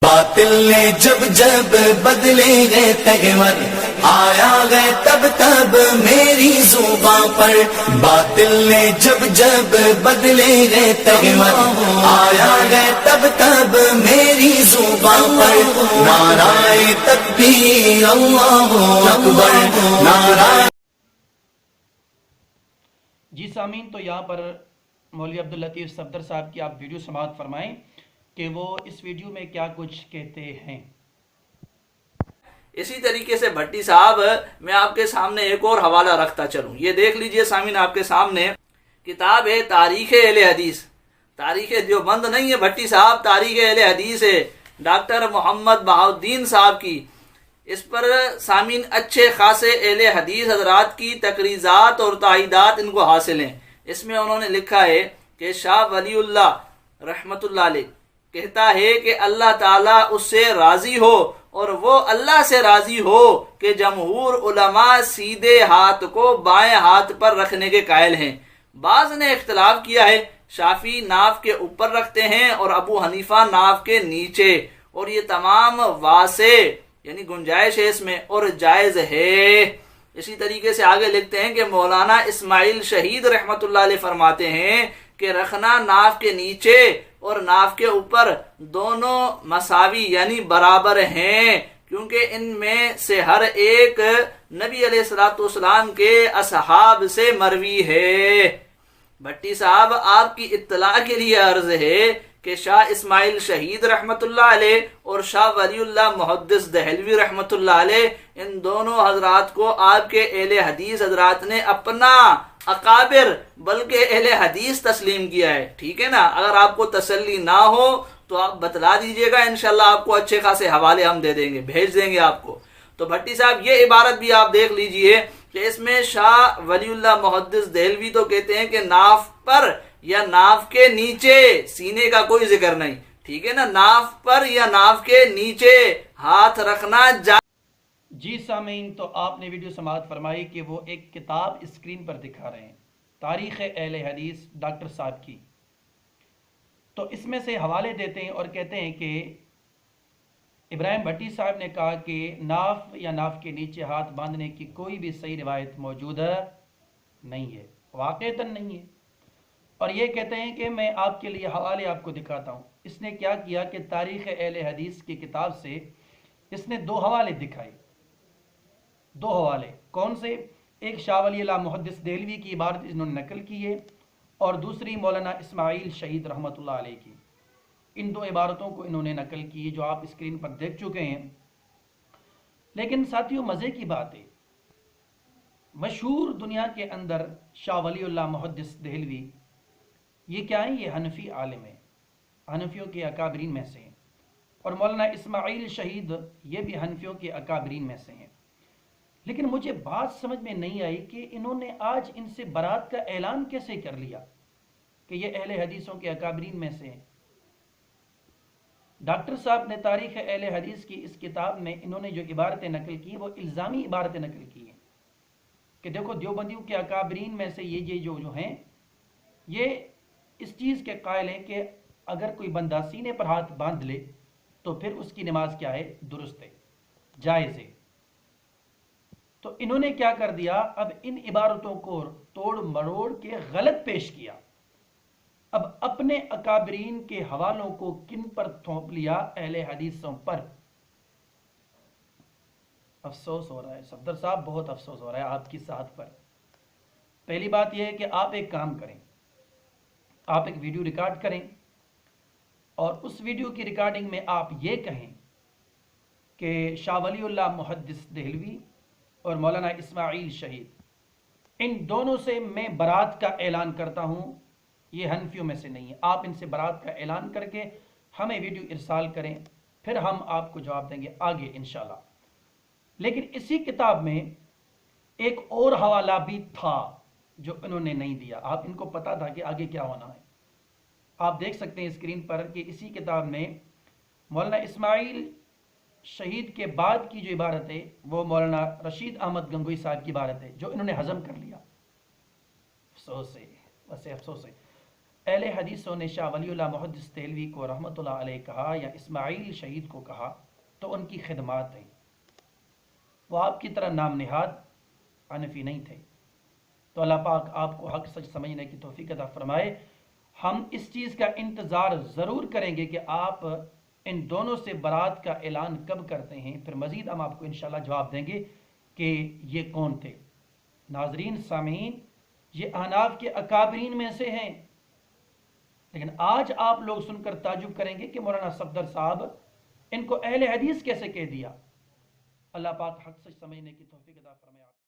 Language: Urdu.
باطل نے جب جب بدلے گئے تیور، آیا گئے تب تب میری زباں پر۔ باطل نے جب جب بدلے گئے تیور، آیا گئے تب تب میری زباں پر۔ نعرہ تکبیر اللہ اکبر، نعرہ۔ جی سامعین، تو یہاں پر مولوی عبداللطیف صفدر صاحب کی آپ ویڈیو سماعت فرمائیں کہ وہ اس ویڈیو میں کیا کچھ کہتے ہیں۔ اسی طریقے سے بھٹی صاحب، میں آپ کے سامنے ایک اور حوالہ رکھتا چلوں، یہ دیکھ لیجئے سامعین آپ کے سامنے کتاب ہے تاریخ اہل حدیث۔ تاریخ دیوبند نہیں ہے بھٹی صاحب، تاریخ اہل حدیث ہے ڈاکٹر محمد بہاؤالدین صاحب کی۔ اس پر سامعین اچھے خاصے اہل حدیث حضرات کی تقریضات اور تائیدات ان کو حاصل ہیں۔ اس میں انہوں نے لکھا ہے کہ شاہ ولی اللہ رحمت اللہ علیہ کہتا ہے کہ اللہ تعالیٰ اس سے راضی ہو اور وہ اللہ سے راضی ہو کہ جمہور علماء سیدھے ہاتھ کو بائیں ہاتھ پر رکھنے کے قائل ہیں۔ بعض نے اختلاف کیا ہے، شافعی ناف کے اوپر رکھتے ہیں اور ابو حنیفہ ناف کے نیچے، اور یہ تمام واسع یعنی گنجائش ہے اس میں اور جائز ہے۔ اسی طریقے سے آگے لکھتے ہیں کہ مولانا اسماعیل شہید رحمت اللہ علیہ فرماتے ہیں کہ رکھنا ناف کے نیچے اور ناف کے اوپر دونوں مساوی یعنی برابر ہیں، کیونکہ ان میں سے ہر ایک نبی علیہ الصلوۃ والسلام کے اصحاب سے مروی ہے۔ بھٹی صاحب، آپ کی اطلاع کے لیے عرض ہے کہ شاہ اسماعیل شہید رحمت اللہ علیہ اور شاہ ولی اللہ محدث دہلوی رحمت اللہ علیہ، ان دونوں حضرات کو آپ کے اہل حدیث حضرات نے اپنا اکابر بلکہ اہل حدیث تسلیم کیا ہے۔ ٹھیک ہے نا؟ اگر آپ کو تسلی نہ ہو تو آپ بتلا دیجئے گا، انشاءاللہ آپ کو اچھے خاصے حوالے ہم دے دیں گے، بھیج دیں گے آپ کو۔ تو بھٹی صاحب، یہ عبارت بھی آپ دیکھ لیجئے کہ اس میں شاہ ولی اللہ محدث دہلوی تو کہتے ہیں کہ ناف پر یا ناف کے نیچے، سینے کا کوئی ذکر نہیں، ٹھیک ہے نا، ناف پر یا ناف کے نیچے ہاتھ رکھنا جی سامعین، تو آپ نے ویڈیو سماعت فرمائی کہ وہ ایک کتاب اسکرین پر دکھا رہے ہیں، تاریخ اہل حدیث ڈاکٹر صاحب کی۔ تو اس میں سے حوالے دیتے ہیں اور کہتے ہیں کہ ابراہیم بھٹی صاحب نے کہا کہ ناف یا ناف کے نیچے ہاتھ باندھنے کی کوئی بھی صحیح روایت موجود نہیں ہے، واقعتاً نہیں ہے۔ اور یہ کہتے ہیں کہ میں آپ کے لیے حوالے آپ کو دکھاتا ہوں۔ اس نے کیا کیا کہ تاریخ اہل حدیث کی کتاب سے اس نے دو حوالے دکھائے، دو حوالے۔ کون سے؟ ایک شاہ ولی اللہ محدث دہلوی کی عبارت انہوں نے نقل کی ہے، اور دوسری مولانا اسماعیل شہید رحمت اللہ علیہ کی۔ ان دو عبارتوں کو انہوں نے نقل کی جو آپ اسکرین پر دیکھ چکے ہیں۔ لیکن ساتھیوں، مزے کی بات ہے، مشہور دنیا کے اندر شاہ ولی اللہ محدث دہلوی یہ کیا ہیں؟ یہ حنفی عالم ہیں، حنفیوں کے اکابرین میں سے ہیں، اور مولانا اسماعیل شہید یہ بھی حنفیوں کے اکابرین میں سے ہیں۔ لیکن مجھے بات سمجھ میں نہیں آئی کہ انہوں نے آج ان سے برات کا اعلان کیسے کر لیا کہ یہ اہل حدیثوں کے اکابرین میں سے ہیں۔ ڈاکٹر صاحب نے تاریخ اہل حدیث کی اس کتاب میں انہوں نے جو عبارتیں نقل کی وہ الزامی عبارتیں نقل کی ہیں کہ دیکھو دیوبندیوں کے اکابرین میں سے یہ جو ہیں یہ اس چیز کے قائل ہیں کہ اگر کوئی بندہ سینے پر ہاتھ باندھ لے تو پھر اس کی نماز کیا ہے؟ درست ہے، جائز ہے۔ تو انہوں نے کیا کر دیا؟ اب ان عبارتوں کو توڑ مروڑ کے غلط پیش کیا، اب اپنے اکابرین کے حوالوں کو کن پر تھوپ لیا؟ اہل حدیثوں پر۔ افسوس ہو رہا ہے صفدر صاحب، بہت افسوس ہو رہا ہے آپ کی ساتھ پر۔ پہلی بات یہ ہے کہ آپ ایک کام کریں، آپ ایک ویڈیو ریکارڈ کریں اور اس ویڈیو کی ریکارڈنگ میں آپ یہ کہیں کہ شاہ ولی اللہ محدث دہلوی اور مولانا اسماعیل شہید، ان دونوں سے میں برات کا اعلان کرتا ہوں، یہ حنفیوں میں سے نہیں ہے۔ آپ ان سے برات کا اعلان کر کے ہمیں ویڈیو ارسال کریں، پھر ہم آپ کو جواب دیں گے آگے انشاءاللہ۔ لیکن اسی کتاب میں ایک اور حوالہ بھی تھا جو انہوں نے نہیں دیا۔ آپ ان کو پتا تھا کہ آگے کیا ہونا ہے۔ آپ دیکھ سکتے ہیں اسکرین پر کہ اسی کتاب میں مولانا اسماعیل شہید کے بعد کی جو عبارت ہے وہ مولانا رشید احمد گنگوئی صاحب کی عبارت ہے جو انہوں نے ہضم کر لیا۔ افسوس ہے، ویسے افسوس ہے۔ اہل حدیثوں نے شاہ ولی اللہ محدث دہلوی کو رحمۃ اللہ علیہ کہا یا اسماعیل شہید کو کہا تو ان کی خدمات ہیں، وہ آپ کی طرح نام نہاد حنفی نہیں تھے۔ تو اللہ پاک آپ کو حق سچ سمجھنے کی توفیق عطا فرمائے۔ ہم اس چیز کا انتظار ضرور کریں گے کہ آپ ان دونوں سے برات کا اعلان کب کرتے ہیں، پھر مزید ہم آپ کو انشاءاللہ جواب دیں گے کہ یہ کون تھے۔ ناظرین سامعین، یہ احناف کے اکابرین میں سے ہیں، لیکن آج آپ لوگ سن کر تعجب کریں گے کہ مولانا صفدر صاحب ان کو اہل حدیث کیسے کہہ دیا۔ اللہ پاک حق سچ سمجھنے کی توفیق عطا فرمائے۔